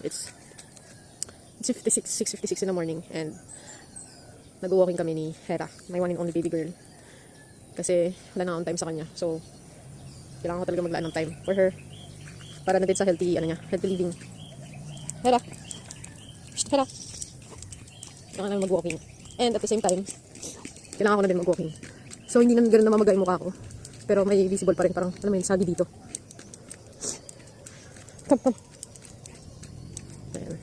It's 6:56 in the morning and nag-walking kami ni Hera, my one and only baby girl. Kasi wala na akong time sa kanya. So, kailangan ko talaga maglaan ng time for her. Para na din sa healthy living. Hera! Shh, Hera! Kailangan na mag-walking. And at the same time, kailangan ko na din mag-walking. So, hindi na ganoon na mamagay mukha ko. Pero may visible pa rin, parang, alam mo yun, sagi dito. Come. Ayan.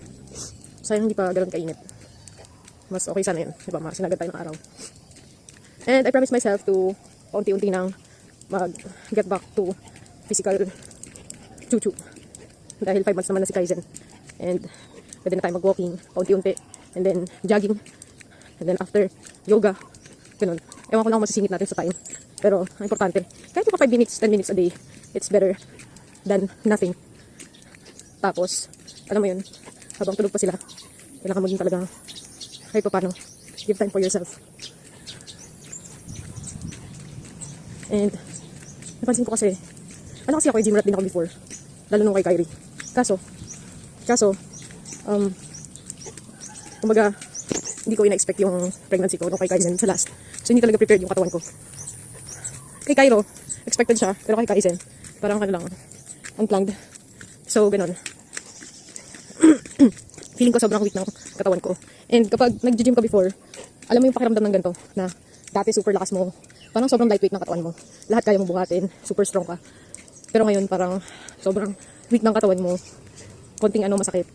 Sayang hindi pa ganoon kainit. Mas okay sana yun. Diba, sinagad tayo ng araw. And I promised myself to unti-unti nang mag-get back to physical chuchu. Dahil 5 months naman na si Kaizen. And pwede na tayo mag-walking, unti-unti. And then jogging. And then after, yoga. Ganun. Ewan ko lang kung masisingit natin sa time. Pero ang importante, kahit yung 5 minutes, 10 minutes a day, it's better than nothing. Tapos, alam mo yun, habang tulog pa sila, kailangan maging talagang kahit pa paano, give time for yourself. And, napansin ko kasi, ako gym rat din ako before. Lalo nung kay Kyrie. Kaso, kumbaga, hindi ko ina-expect yung pregnancy ko nung kay Kaizen sa last. So, hindi talaga prepared yung katawan ko. Kay Cairo, expected siya. Pero kay Kaizen, parang lang, unplanned. So, ganun. Feeling ko sobrang weak ng katawan ko. And kapag nag-gym ka before, alam mo yung pakiramdam ng ganito, na dati super lakas mo, parang sobrang lightweight ng katawan mo. Lahat kaya mo buhatin, super strong ka. Pero ngayon, parang sobrang weak ng katawan mo, konting masakit.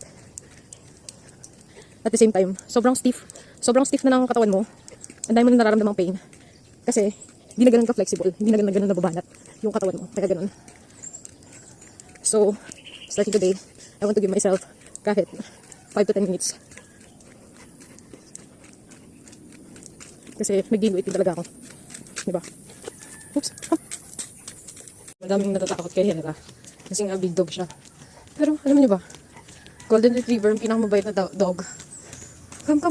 At the same time, sobrang stiff na ng katawan mo. Ang dami mo na nararamdamang pain. Kasi, hindi na ganun ka-flexible, hindi na ganun nababanat yung katawan mo. Kaya ganun. So, starting today, I want to give myself kahit 5 to 10 minutes. Kasi nag-gain weight din talaga ako. Diba? Oops. Madaming natatakot kay Hera. Kasi nga big dog siya. Pero alam niyo ba? Golden Retriever, ang pinakamabait na dog. Come.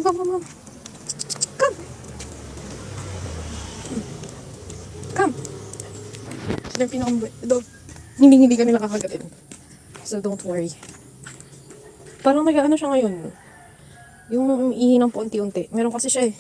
Come! Sila yung pinakamabait na dog. Hindi kami nakakagatin. So don't worry. Parang nag-ano siya ngayon. Yung ihi ng paunti-unti. Meron kasi siya eh.